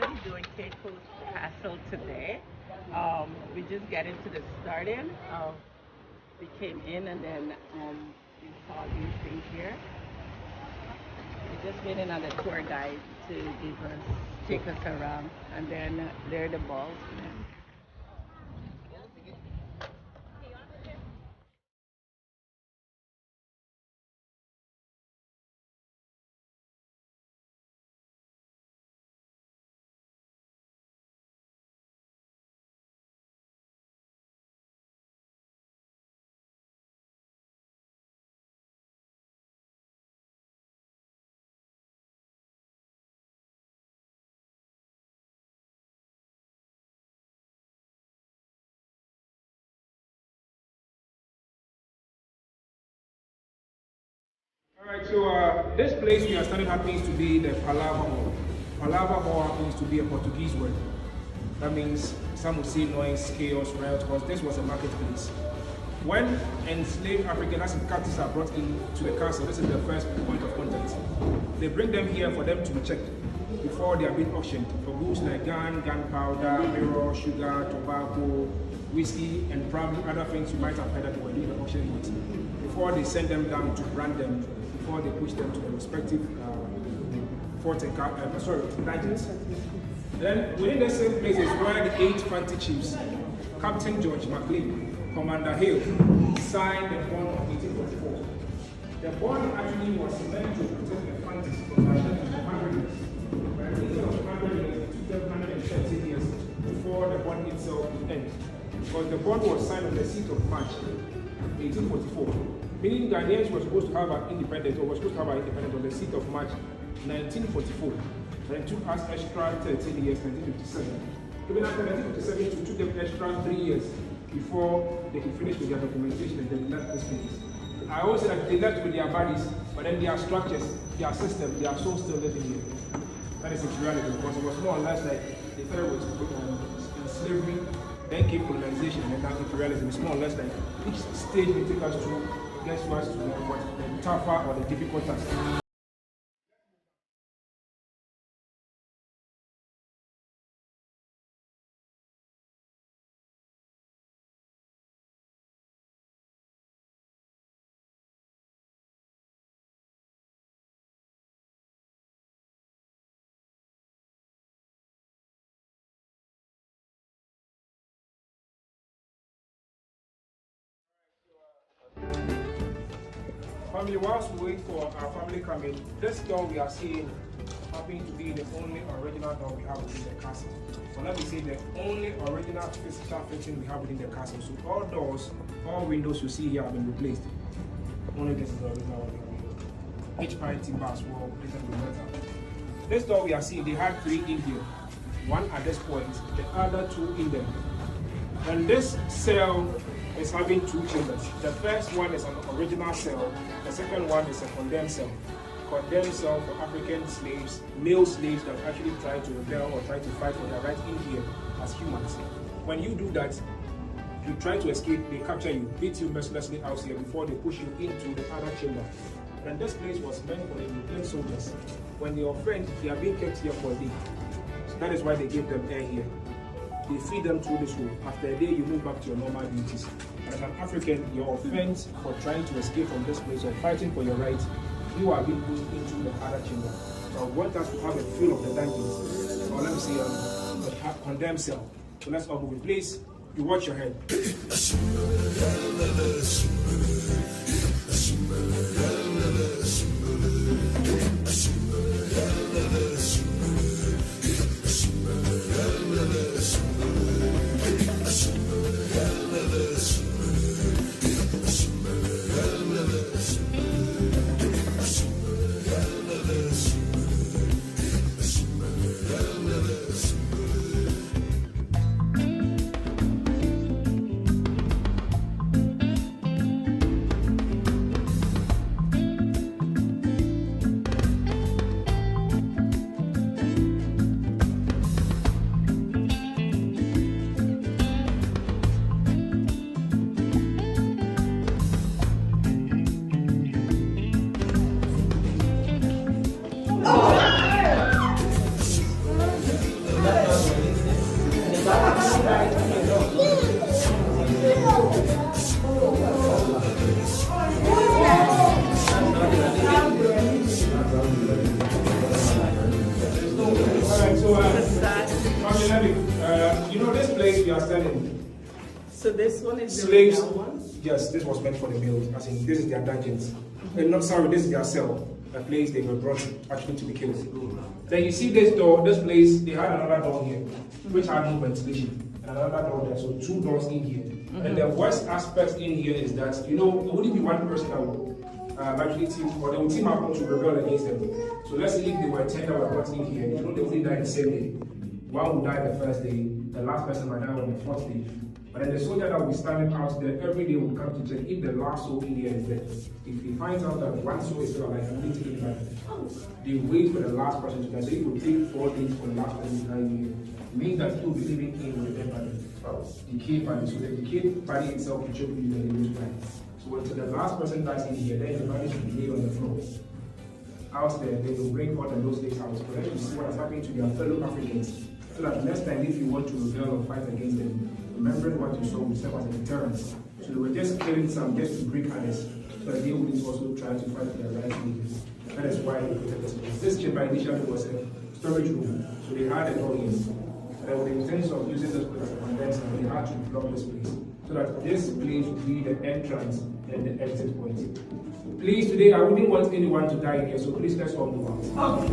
going to be doing Keiko's Castle today. We just get into the starting. We came in and then we saw these things here. We're just waiting on the tour guide to take us around, and then there are the balls. Alright, so this place we are standing happens to be the Palava Hall. Palava Hall happens to be a Portuguese word. That means some would say noise, chaos, riot, because this was a marketplace. When enslaved African captives are brought into the castle, this is the first point of contact. They bring them here for them to be checked before they are being auctioned for goods like gunpowder, mirror, sugar, tobacco, whiskey, and probably other things you might have heard that they were doing the auction with. Before they send them down to brand them, before they push them to the respective dungeons. Then within the same place is where the 8 fancy chiefs, Captain George McLean, Commander Hale, signed the bond of 1844. The bond actually was meant to protect the fancies from the 100 years. But it was 100 years, it took them 130 years before the bond itself would end. Because the bond was signed on the 6th of March, 1844. Meaning Ghanaians were supposed to have an independence, or were supposed to have an independence on the 6th of March, 1944. And it took us extra 13 years, 1957. Even after 1957, it took them extra 3 years before they could finish with their documentation and then left this place. I always say that they left with their bodies, but then their structures, their system, their soul still living here. That is its reality, because it was more or less like they thought it was in slavery, then came colonization, and now imperialism. It's more or less like each stage they take us through gets us to the tougher or the difficult task. Family, whilst we wait for our family coming, this door we are seeing happens to be the only original door we have within the castle. Well, let me say the only original physical fitting we have within the castle. So all doors, all windows you see here have been replaced. Only this is the original one we have. Each parenting bars were replaced with metal. This door we are seeing, they had 3 in here. One at this point, the other 2 in them. And this cell is having 2 chambers. The first one is an original cell. The second one is a condemned cell. Condemned cell for African slaves, male slaves that actually try to rebel or try to fight for their right in here as humans. When you do that, you try to escape, they capture you, beat you mercilessly out here before they push you into the other chamber. And this place was meant for the European soldiers. When they offend, they are being kept here for a day. So that is why they gave them air here. They feed them through this room. After a day, you move back to your normal duties. As an African, your offense for trying to escape from this place or fighting for your rights, you are being pushed into the other chamber. So I want us to have a feel of the dungeons. Or let me say, the condemned cell. So let's all move in. Please, you watch your head. You know this place we are selling. So this one is Slaves. the one? Yes, this was meant for the males. As in, this is their dungeons. Not sorry, this is their cell. A place they were brought actually to be killed. Then you see this door, this place, they had another door here, which had no ventilation. And another door there, so 2 doors in here. And the worst aspect in here is that, you know, it wouldn't be one person that would actually team, or they would team up to rebel against them. So let's say if they were 10 that were brought in here, you know, they only died the same day. One would die the first day, the last person might die on the 4th day. But then the soldier that will be standing out there every day will come to check if the last soul in here is dead. If he finds out that one soul is still alive, he will take it back. They wait for the last person to die. So it will take 4 days for the last person to die in here. It means that he will be living in with the dead body. Decayed body. So the decayed body itself will choke you when they will die. So until the last person dies in here, then the body should be laid on the floor. Out there, they will bring all the those days out for them to see what is happening to their fellow Africans. So that next time, if you want to rebel or fight against them, remembering what you saw will serve as a deterrent. So they were just killing some just to break others, so that they wouldn't also try to fight for their rights. That is why they protect this place. This chamber initially was a storage room, so they had a door in. And with the intention of using this place as a condenser, they had to block this place, so that this place would be the entrance and the exit point. Please, today I wouldn't want anyone to die here, so please let's all move out.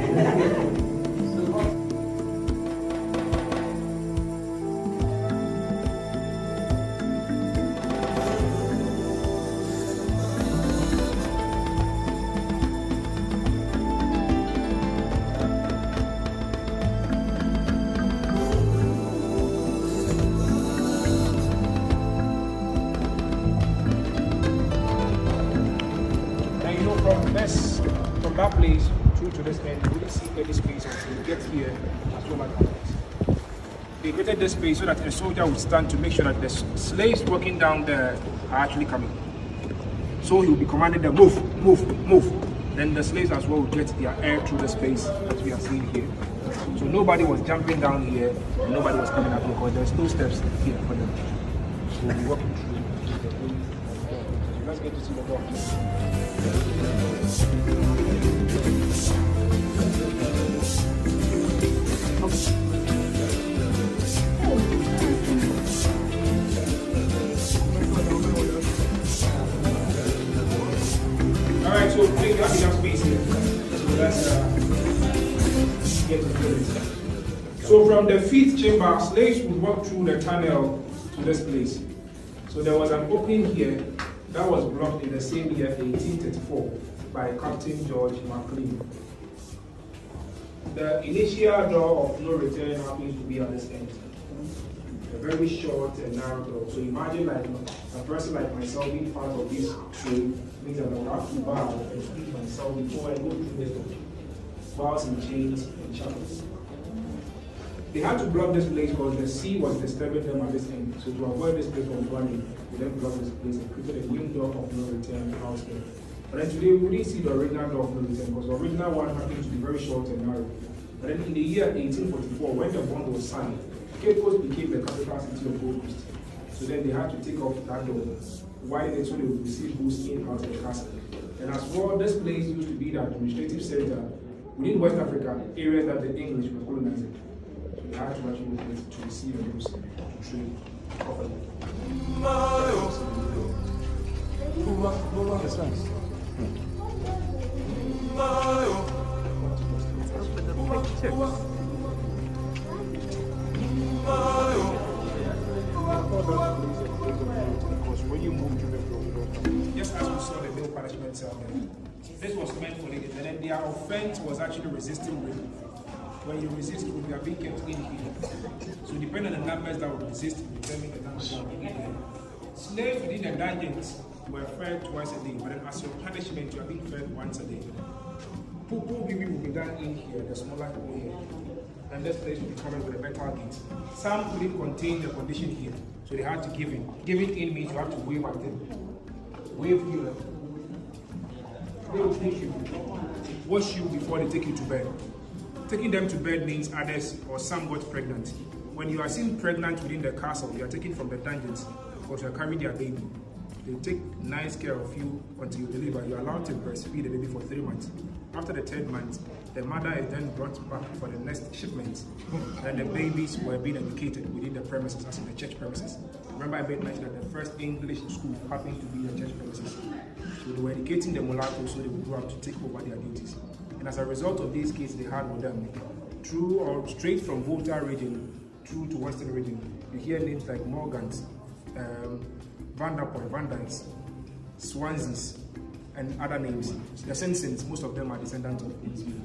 From that place through to this end, you wouldn't see any space until you get here as well as they created this space so that a soldier would stand to make sure that the slaves working down there are actually coming. So he will be commanding them, move, move, move. Then the slaves as well will get their air through the space as we are seeing here. So nobody was jumping down here and nobody was coming up here because there's no steps here for them. So we'll be walking through. So let's get to see the door. Alright, so we have enough space here. So let's get to this. So from the 5th chamber, slaves would walk through the tunnel to this place. So there was an opening here that was blocked in the same year, 1834, by Captain George McLean. The initial door of no return happens to be at this end. A very short and narrow door. So imagine like a person like myself being part of this train means that I will have to bow and feed myself before I go through this door. Bows in chains and shackles. They had to block this place because the sea was disturbing them at this end. So to avoid this place from running, they then blocked this place and created a new door of no return out there. But then today we didn't see the original door of no return because the original one happened to be very short and narrow. But then in the year 1844, when the bond was signed, Cape Coast became the capital city of Gold Coast. So then they had to take off that door. Why they so they would receive goods in out of the castle. And as well, this place used to be the administrative center within West Africa, areas that the English were colonizing. So they had to actually open it to receive goods to trade properly. Because when you move to the floor, just as we saw the male punishment cell there, this was meant for ladies, and then their offense was actually resisting rape. When you resist, you are being kept in here. So depending on the numbers that would resist, you determine the numbers that would be in here. Slaves within the dungeons were fed twice a day, but then as your punishment, you are being fed once a day. Poo will be done in here, the smaller hole here. And this place will be covered with a metal gate. Some couldn't contain the condition here, so they had to give in. Giving in means you have to wave at them. Wave here. They will take you, wash you before they take you to bed. Taking them to bed means others or some got pregnant. when you are seen pregnant within the castle, you are taken from the dungeons because you are carrying their baby. They take nice care of you until you deliver. You are allowed to breastfeed the baby for 3 months. After the 3rd month, the mother is then brought back for the next shipment, and the babies were being educated within the premises, as in the church premises. Remember, I made mention that the first English school happened to be the church premises. So they were educating the mulattoes so they would grow up to take over their duties. And as a result of these kids they had with them, through or straight from Volta region through to Western region, you hear names like Morgans, Vanderpoint, Van Dykes, Swanseas, and other names. The Simpsons, most of them are descendants of these people.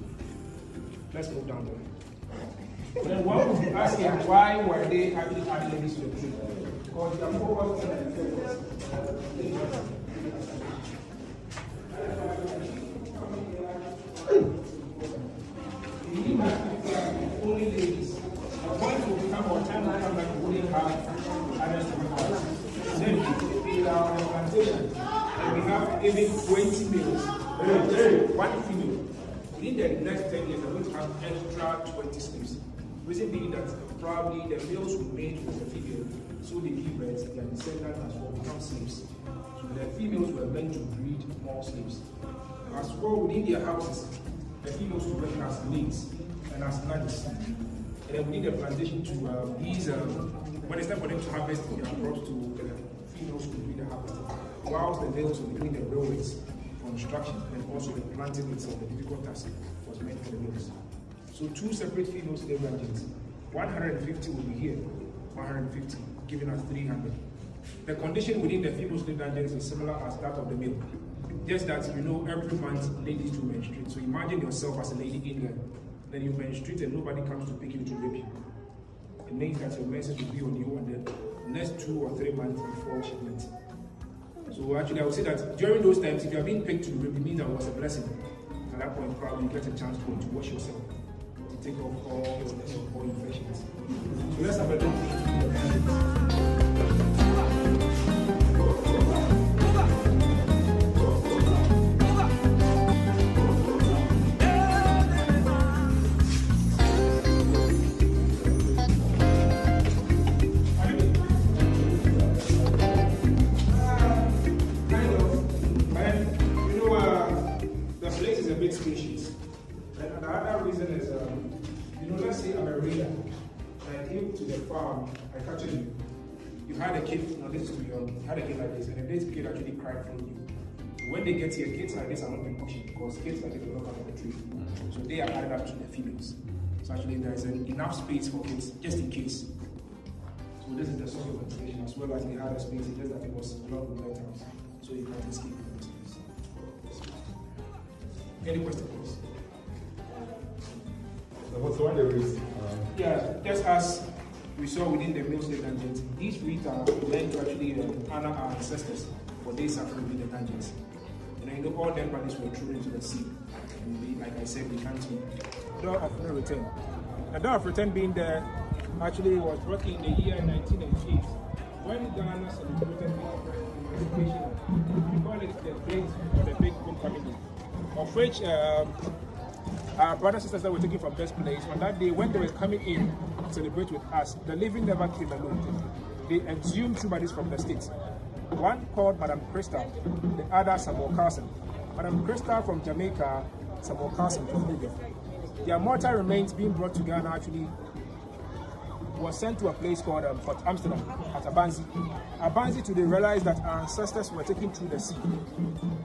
Let's move down there. Then one would be asking, why were they actually adding this to the tree? Because they are focused on only ladies. The point will become or time will come that we wouldn't have others to be out. Then we are on a plantation and we have even 20 males, one female. Within the next 10 years, we're going to have extra 20 slaves. Reason being that probably the males who mate with the female, so they give birth, their descendants as well become slaves. So the females were meant to breed more slaves. As well, within their houses, the females were working as maids and as nannies. And then within the plantation to when it's time for them to harvest, they are brought to the females to do the harvest. Whilst the males were doing the railways for construction and also the planting itself, the difficult task was meant for the males. So 2 separate female slave agents. 150 will be here, 150, giving us 300. The condition within the female slave agents is similar as that of the male. Just that every month ladies do menstruate. So imagine yourself as a lady in there. Then you menstruate and nobody comes to pick you to rape you. It means that your message will be on you on the next 2 or 3 months before shipment. So actually I would say that during those times, if you are being picked to rape, it means that it was a blessing. At that point, probably you get a chance to wash yourself, to take off all infections. So let's have a look into the species. And the other reason is, let's say I'm a reader, and I came to the farm, I captured you. You had a kid, this is too young, you had a kid like this, and this kid actually cried from you. So when they get here, kids like this are not being auctioned because kids like this do not come from the tree. So they are added up to the females. So actually there's enough space for kids, just in case. So this is the source of ventilation as well as the other space, it's just that it was a lot of lighthouse, so you can't escape from this space. Any questions? So when the reads? Yeah, just as we saw within the male slave dungeons, these reeds are meant to actually honor our ancestors for they suffered within the dungeons. And all their bodies were thrown into the sea. And like I said, they can't be. Door of no return. The door of return being there actually was brought in the year 1998 when Ghana celebrated emancipation. We call it the Great or the Big Homecoming, of which our brothers and sisters that were taken from this place, on that day when they were coming in to celebrate with us, the living never came alone. They exhumed 2 bodies from the state. One called Madam Crystal, the other Samuel Carson. Madam Crystal from Jamaica, Samuel Carson from Libya. Their mortal remains being brought to Ghana actually was sent to a place called Fort Amsterdam at Abanzi. Abanzi today realized that our ancestors were taken through the sea.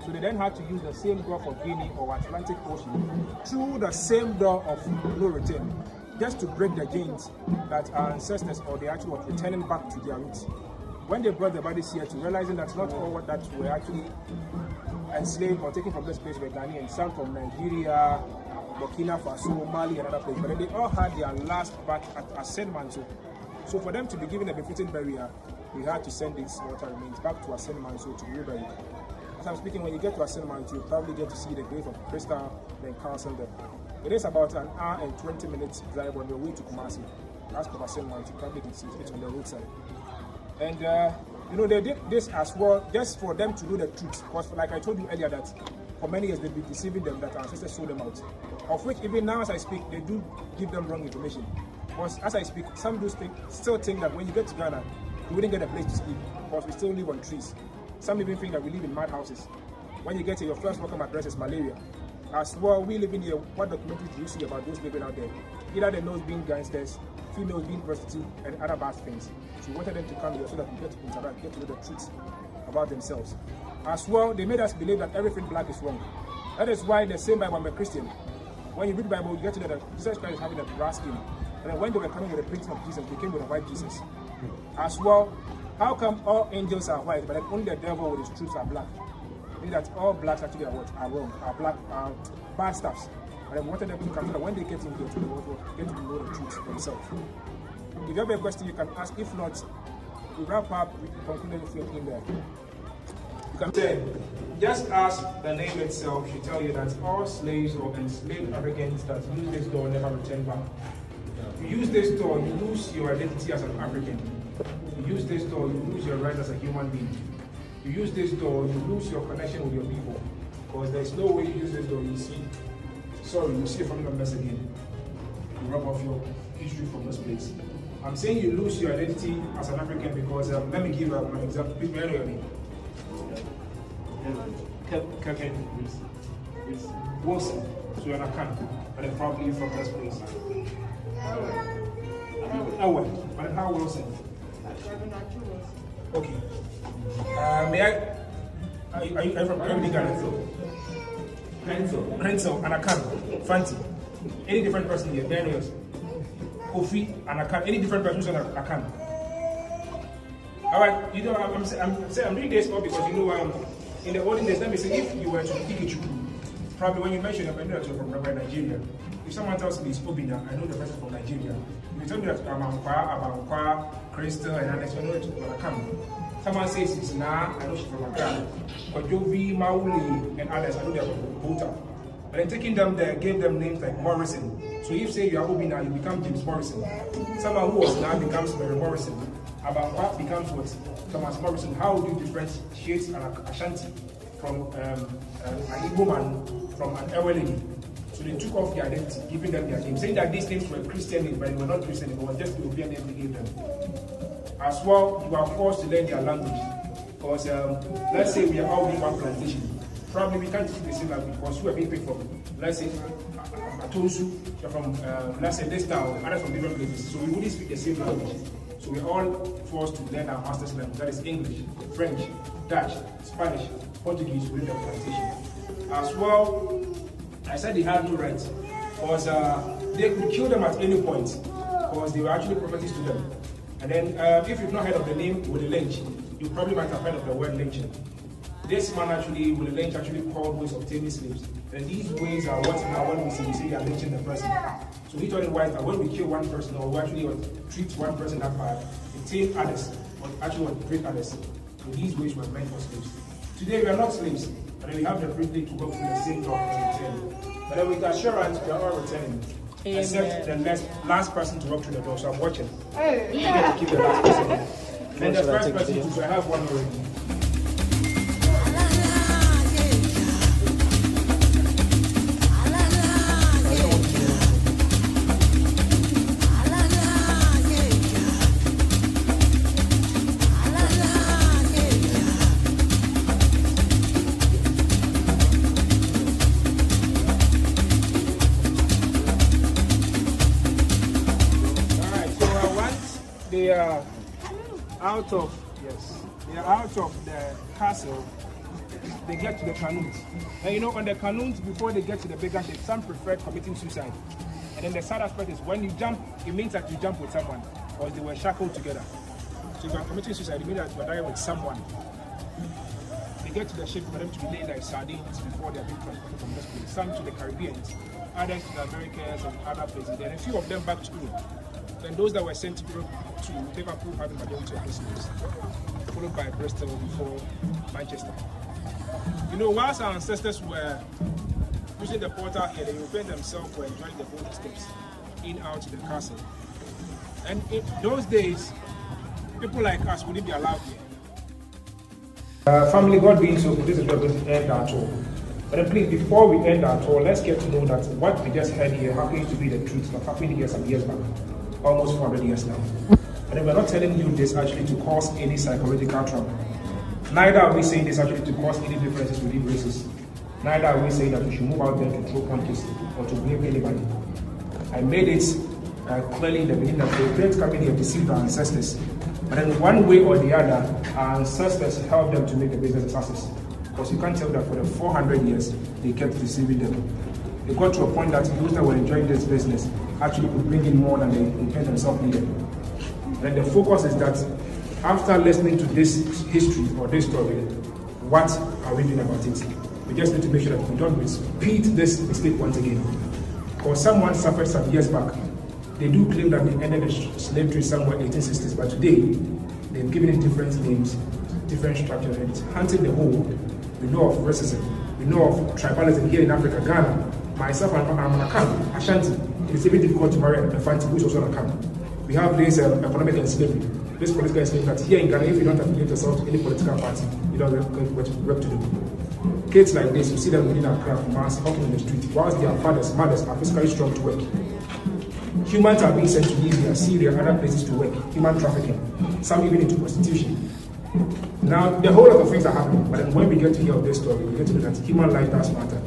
So they then had to use the same Gulf of Guinea or Atlantic Ocean through the same door of no return, just to break the chains that our ancestors or they actually were returning back to their roots. When they brought the bodies here to realizing that not all that were actually enslaved or taken from this place were Ghanaians, some from Nigeria, Burkina Faso, Mali, and other places, but they all had their last back at Saint Manso. So for them to be given a befitting burial, we had to send these mortal remains back to Saint Manso to be buried. As I'm speaking, when you get to Saint Manso, you probably get to see the grave of Crystal, then Carson there. It is about an hour and 20 minutes drive on your way to Kumasi. As for Saint Manso, you probably can see it on the roadside. And they did this as well just for them to know the truth. Because like I told you earlier that for many years they've been deceiving them, that our ancestors sold them out. Of which even now as I speak, they do give them wrong information. Because as I speak, some do still think that when you get to Ghana, you wouldn't get a place to sleep because we still live on trees. Some even think that we live in mad houses. When you get to your first welcome address is malaria. As well, we live in here, what documentaries do you see about those living out there? Either the males being gangsters, females being prostitutes, and other bad things. So we wanted them to come here so that we get to interact, get to know the truth about themselves. As well, they made us believe that everything black is wrong. That is why the same Bible, I'm a Christian. When you read the Bible, you get to know that Jesus Christ is having a brass skin. And then when they were coming with the painting of Jesus, they came with a white Jesus. As well, how come all angels are white, but then only the devil with his truths are black? Mean that all blacks actually are what? Are wrong, are black, are bad stuffs. And I wanted them to come so that when they get in here, to get to know the truth themselves. If you have a question, you can ask. If not, we wrap up, we conclude everything in there. You can say, just as the name itself should tell you that all slaves or enslaved Africans that use this door never return back. If you use this door, you lose your identity as an African. If you use this door, you lose your rights as a human being. You use this door, you lose your connection with your people. Because there's no way you use this door, you see a family members again. You rub off your history from this place. I'm saying you lose your identity as an African because, let me give an example. Please bear with me. Kevin Wilson, so you're an account, but then probably from this place. Owen, but then how Wilson? Okay. May I? Are you from Ghana? Renzo and Akan, Fanti. Any different person here? Daniels, Kofi and Akan. Any different person who's on Akan? All right. You know, I'm doing this all because in the olden days, let me say, if you were to pick it, probably when you mention a you're from Nigeria, if someone tells me it's Obina, I know the person from Nigeria. If you tell me that I'm Abankwa, Crystal, and others, I know it's Akan. Someone says it's Na, I know she's from Accra. Kojovi, Mauli, and others, I know they're from Bogota. But then taking them there, gave them names like Morrison. So if say you are Obina, you become James Morrison. Someone who was Na becomes Mary Morrison. Abankwa becomes what? Thomas Morrison. How would you differentiate an Ashanti from an Igbo man from an Ewe lady? So they took off their identity, giving them their names, saying that these names were Christian names, but they were not Christian, it was just the European name they gave them. As well, you are forced to learn their language. Because let's say we are all in one plantation. Probably we can't speak the same language because we are being picked from, let's say, Atosu, you're from, let's say, this town, others from different places. So we wouldn't speak the same language. So we're all forced to learn our master's language. That is English, French, Dutch, Spanish, Portuguese within the plantation. As well, I said they had no rights. Because they could kill them at any point. Because they were actually properties to them. And then, if you've not heard of the name Willie Lynch, you probably might have heard of the word lynching. This man actually, Willie Lynch, actually called ways of taming slaves. And these ways are what now, when we say they are lynching the person. So he told it wise that when we kill one person or we actually treat one person that bad, we tame others, or actually treat others. So these ways were meant for slaves. Today we are not slaves, but we have the privilege to work through the same door and return. But then with assurance, we are all returning. Amen. Except the last person to walk through the door. So I'm watching. Hey. You get to keep the last person. And then the first person to, so I have one already. They are out of the castle, they get to the canoes. And on the canoes, before they get to the bigger ship, some preferred committing suicide. And then the sad aspect is when you jump, it means that you jump with someone, or they were shackled together. So if you are committing suicide, it means that you are dying with someone. They get to the ship for them to be laid like sardines before they are being transported from this place. Some to the Caribbean, others to the Americas and other places. Then a few of them back to Europe. Then those that were sent to Europe to Liverpool had the majority of prisoners, followed by Bristol before Manchester. Whilst our ancestors were using the portal here, the Europeans themselves were enjoying the boat steps in out to the castle. And in those days, people like us wouldn't be allowed here. Family, God being so good, this is where we're going to end our tour. But then please, before we end our tour, let's get to know that what we just heard here happens to be the truth that happened here some years back. almost 400 years now. And we're not telling you this actually to cause any psychological trouble. Neither are we saying this actually to cause any differences within races. Neither are we saying that we should move out there to throw punches or to blame anybody. I made it clearly in the beginning that the Europeans coming here deceived our ancestors. But then one way or the other, our ancestors helped them to make the business a success. Because you can't tell that for the 400 years, they kept deceiving them. They got to a point that those that were enjoying this business actually could bring in more than they themselves needed. And the focus is that after listening to this history or this story, what are we doing about it? We just need to make sure that we don't repeat this mistake once again. Because someone suffered some years back. They do claim that they ended the slave trade somewhere in the 1860s, but today they've given it different names, different structures, and it's hunting the whole. We know of racism, we know of tribalism here in Africa, Ghana. Myself, I'm an Akan, Ashanti. It is even difficult to marry a Fanti who is also an Akan. We have this economic enslavement, this political enslavement that here in Ghana, if you don't affiliate yourself to any political party, you don't have work to do. Kids like this, you see them within Accra, Kumasi, walking in the street, whilst their fathers, mothers are physically strong to work. Humans are being sent to Libya, Syria, and other places to work, human trafficking, some even into prostitution. Now, the whole lot of things are happening, but then when we get to hear of this story, we get to know that human life does matter.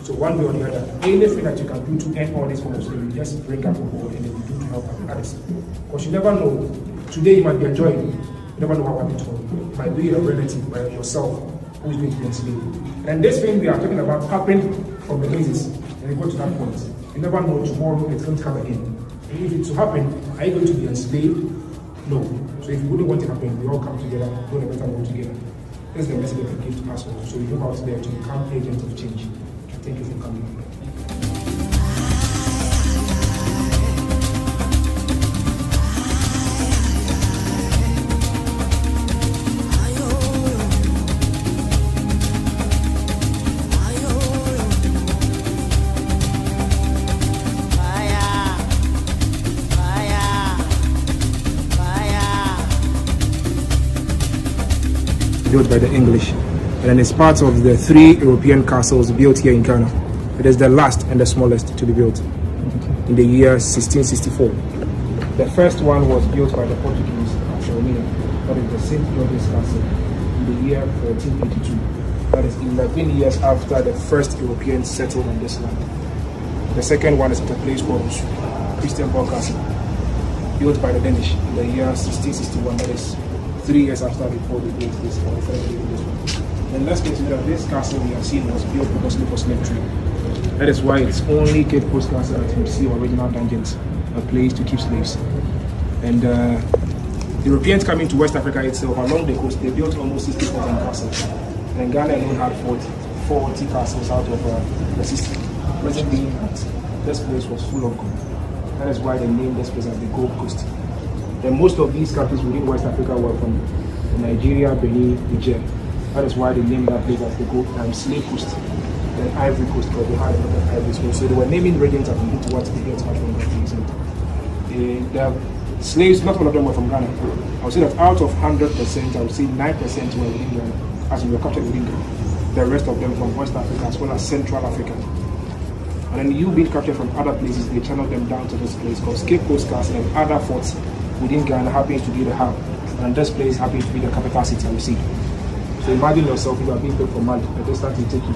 So one way or the other, anything that you can do to end all this form of slavery, just bring up a board and then you do to help others. Because you never know, today you might be enjoying, you never know what happened to you. It might be a relative or yourself who is going to be enslaved. And this thing we are talking about happened from the basis, and we go to that point. You never know tomorrow it's going to come again. And if it to happen, are you going to be enslaved? No. So if you wouldn't want it to happen, we all come together, do a better world together. That's the message that we give to us all. So we move out there to become agents of change. Thank you for coming. Built by the English, and it's part of the 3 European castles built here in Ghana. It is the last and the smallest to be built in the year 1664. The first one was built by the Portuguese at Romania, that is the St. George's Castle, in the year 1482. That is 11 years after the first Europeans settled on this land. The second one is at a place called Christianborg Castle, built by the Danish in the year 1661. That is 3 years after before they built this, or the first built this one. And let's get to that this castle we are seeing was built mostly for slave trade. That is why it's only Cape Coast Castle that you see original dungeons, a place to keep slaves. And Europeans coming to West Africa itself, along the coast, they built almost 60,000 castles. And Ghana alone had 40 castles out of the 60. Reason being that this place was full of gold. That is why they named this place as the Gold Coast. And most of these countries within West Africa were from Nigeria, Benin, Niger. That is why they named that place as the Gold Slave Coast, then Ivory Coast, because they had another Ivory Coast. So they were naming regions according to what they get from that place. The slaves, not all of them were from Ghana. I would say that out of 100%, I would say 9% were within Ghana, as we were captured within Ghana. The rest of them from West Africa as well as Central Africa. And then you being captured from other places, they channeled them down to this place called Cape Coast Castle and other forts within Ghana happens to be the hub, and this place happens to be the capital city, you see. So imagine yourself, you are being paid for Mali, the distance you take you,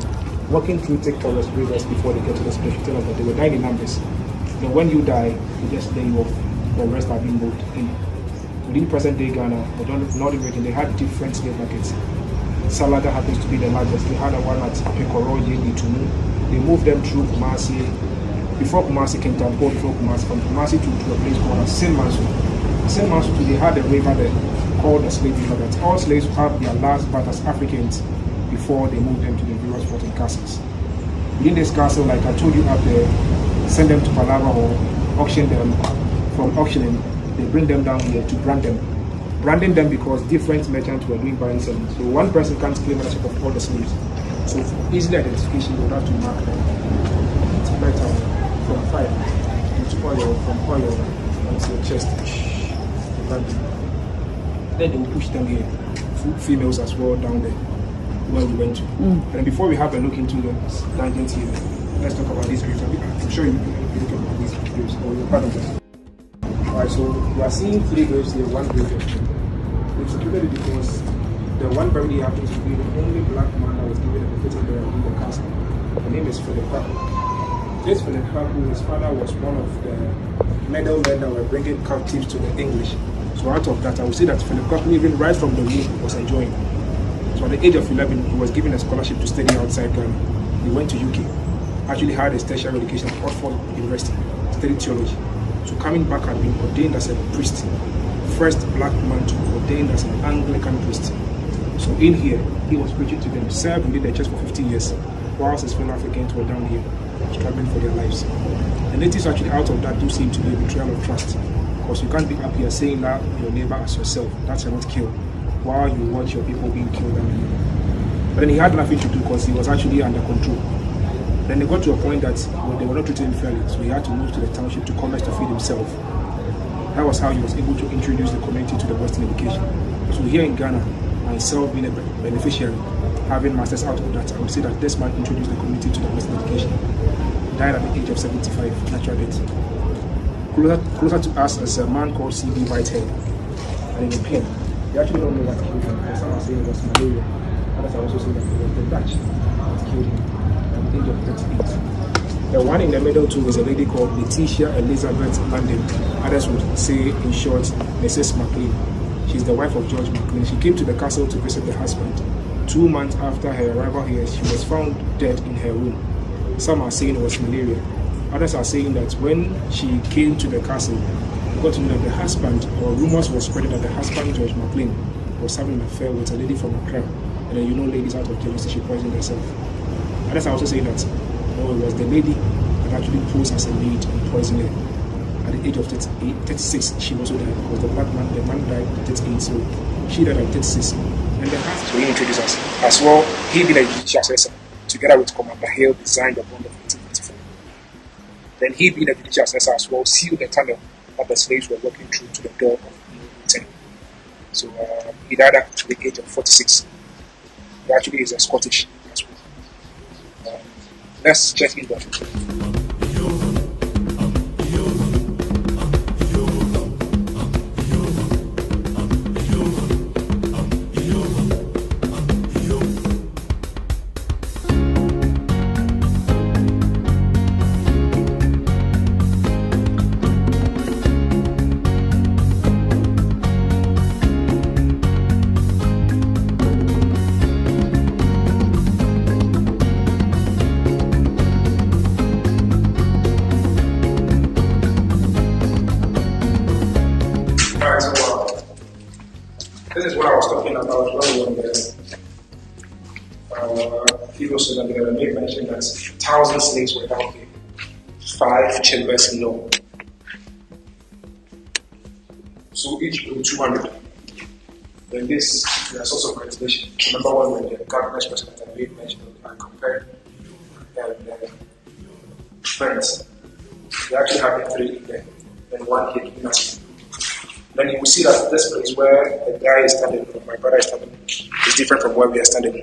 walking through thick forest rivers before they get to this place. You tell us that they were dying in numbers. Then when you die, you just lay off, the rest are being moved in. Within present day Ghana, the northern region, they had different slave markets. Salaga happens to be the largest. They had a one at Pekoro, Yeni, Tumu. They moved them through Kumasi, before Kumasi came to before Kumasi, from Kumasi to a place called Saint Mansu. Saint Mansu, they had a river there called the Slave River, that all slaves have their last birth as Africans before they moved them to the various forts and castles. Within this castle, like I told you up there, send them to Palava or auction them. From auctioning, they bring them down here to brand them. Branding them because different merchants were doing buying and selling. So one person can't claim ownership of all the slaves. So for easy identification, you would have to mark them. It's metal from fire, into oil, from oil onto your chest. Then they will push them here. Females as well down there where we went to. And before we have a look into the dungeons here, let's talk about these videos. I'm sure you look at these videos or you're part of them. Alright, so we are seeing 3 graves here, 1 grave here. We've secluded it because the one buried here happens to be the only black man that was given a befitting burial in the castle. The name is Philip Kwaku. This Philip Kwaku, his father was one of the middlemen that were bringing captives to the English. So out of that, I would say that Philip Kwaku, even right from the womb, was enjoying. So at the age of 11, he was given a scholarship to study outside Ghana. He went to UK, actually had his tertiary education at Oxford University, studied theology. So coming back and being ordained as a priest, first black man to be ordained as an Anglican priest. So in here, he was preaching to them, served within the church for 50 years, whilst his fellow Africans were down here, struggling for their lives. The natives actually out of that do seem to be a betrayal of trust, because you can't be up here saying that your neighbor as yourself, that's not kill, while you watch your people being killed down here. But then he had nothing to do because he was actually under control. Then they got to a point that they were not treating him fairly, so he had to move to the township to commerce to feed himself. That was how he was able to introduce the community to the Western education. So here in Ghana, myself being a beneficiary, having masters out of that, I would say that this man introduced the community to the Western education. He died at the age of 75, natural death. Closer to us is a man called C.B. Whitehead, and in Pen. They actually don't know what killed him. Some are saying it was malaria. Others are also saying that it was the Dutch that killed him at the age of 38. The one in the middle too is a lady called Letitia Elizabeth London. Others would say, in short, Mrs. McLean. She's the wife of George McLean. She came to the castle to visit the husband. 2 months after her arrival here, she was found dead in her room. Some are saying it was malaria. Others are saying that when she came to the castle, we got to know that the husband, or rumors were spreading that the husband, George McLean, was having an affair with a lady from Accra. And then, you know, ladies out of jealousy, she poisoned herself. Others are also saying that no, it was the lady that actually posed as a maid and poisoned her. At the age of 36, she also died because the man died at 38, so she died at 36. And the house we introduced us as well. He being a judicial assessor, together with Commander Hale, designed the bond of 1894. Then he being a judicial assessor as well, sealed the tunnel that the slaves were walking through to the door of Britain. So he died at the age of 46. He actually is a Scottish as well. Let's check his body. This is what I was talking about when the people said that they made mention that 1,000 slaves were down here, 5 chambers in all. So each room 200. Then this is a source of ventilation. Remember when the cabinet president had made mention of and compared the friends. They actually have 3 in there, and 1 here in us. Then you will see that this place where the guy is standing, my brother is standing, is different from where we are standing.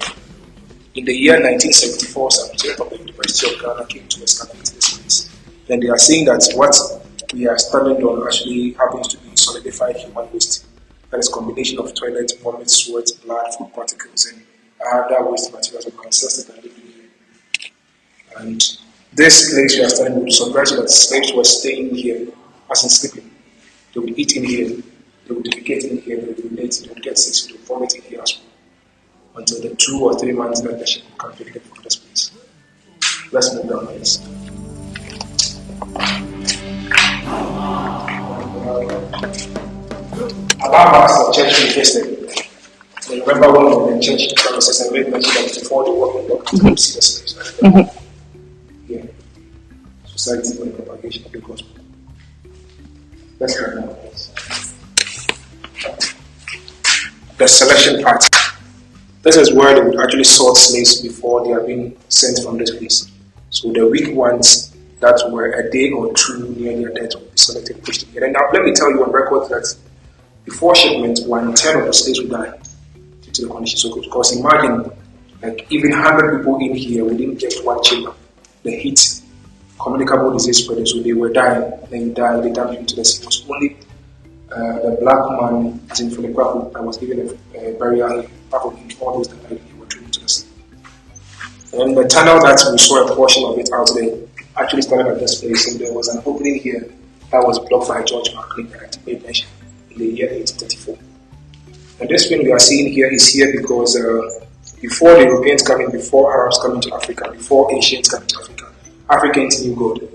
In the year 1974, some students from the University of Ghana came to excavate this place. Then they are saying that what we are standing on actually happens to be solidified human waste. That is a combination of toilet, vomit, sweat, blood, food particles, and other waste materials of ancestors that live in here. And this place we are standing would suggest that slaves were staying here, as in sleeping. They would eat in here, they would defecate in here, they would urinate, they would get sick, they would vomit in here as well. Until the 2 or 3 months that the ship would come to get from this place. Let's move down, please. Above us, the church we visited. Remember when we were in church services and made mention that before they walk in the come see the slaves. Yeah. Society for the propagation of the gospel. Let's go now. The selection part. This is where they would actually sort slaves before they are being sent from this place. So the weak ones that were a day or 2 near their death would be selected and pushed together. Now let me tell you on record that before shipment, 1/10 of the slaves would die due to the condition. So because imagine, like even 100 people in here, we didn't get 1 chamber. The heat communicable disease spread. So they were dying. They dumped into the sea. It was only the black man, as in Philippa, that was given a burial. Apart from him, all those that died, they were thrown into the sea. And the tunnel that we saw a portion of it out there actually started at this place, and there was an opening here that was blocked by George Maclean that I made mention in the year 1834. And this thing we are seeing here is here because before the Europeans coming, before Arabs coming to Africa, before Asians coming to Africa, Africans knew God.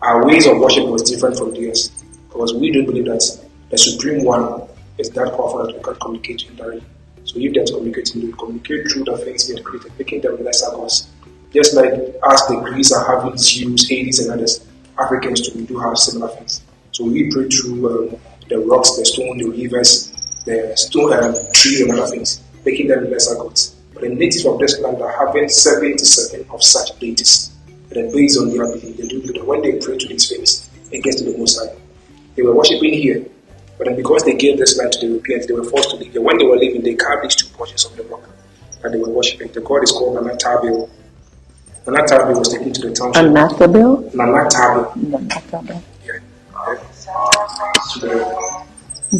Our ways of worship was different from theirs because we do believe that the Supreme One is that powerful that we can communicate to him directly. So if there's communicating, we communicate through the things he had created, making them lesser gods. Just like us, the Greeks are having Zeus, Hades, and others, Africans too, we do have similar things. So we pray through the rocks, the stone, the rivers, the stone, trees, and other things, making them lesser gods. But the natives of this land are having 77 of such deities. And then based on their belief, they do that when they pray to these things, it gets to the Most High. They were worshipping here, but then because they gave this land to the Europeans, they were forced to leave here. When they were leaving, they carved these two portions of the rock that they were worshipping. The god is called Nanatabil. Nanatabil was taken to the township. Anatabil? Nanatabil. Anatabil. Yeah.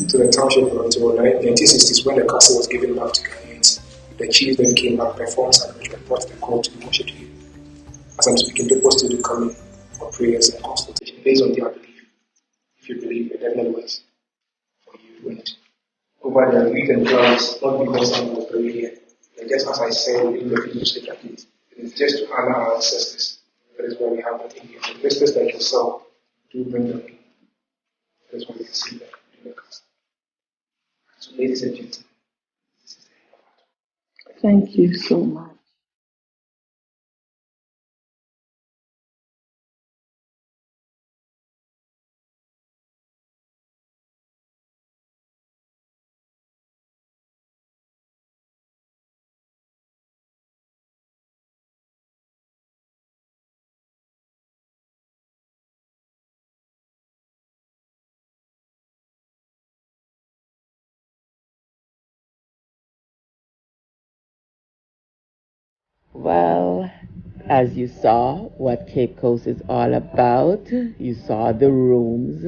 To the township until 1960s when the castle was given back to Ghanaians. The chiefs then came back, performed sacrifice, and brought the god to be worshipped here. As I'm speaking, people still do come in for prayers and consultation based on their belief. If you believe, it definitely works for you. And over their grief and clouds, not because someone was buried here. And just as I said in the video state like it is just to honor our ancestors. That is why we have that in here. And listeners like yourself do bring them in. That is why we can see that in the cast. So, ladies and gentlemen, this is the end of our talk. Thank you so much. Well, as you saw what Cape Coast is all about, you saw the rooms,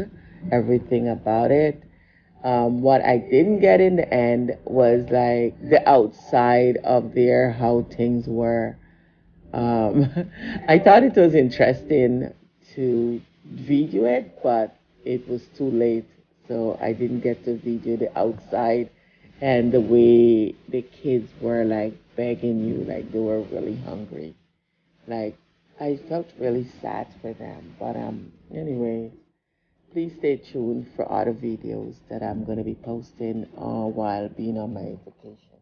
everything about it. What I didn't get in the end was like the outside of there, how things were. Um, I thought it was interesting to video it, but it was too late, so I didn't get to video the outside and the way the kids were like begging you, like they were really hungry. Like I felt really sad for them. But anyway, please stay tuned for other videos that I'm gonna be posting while being on my vacation.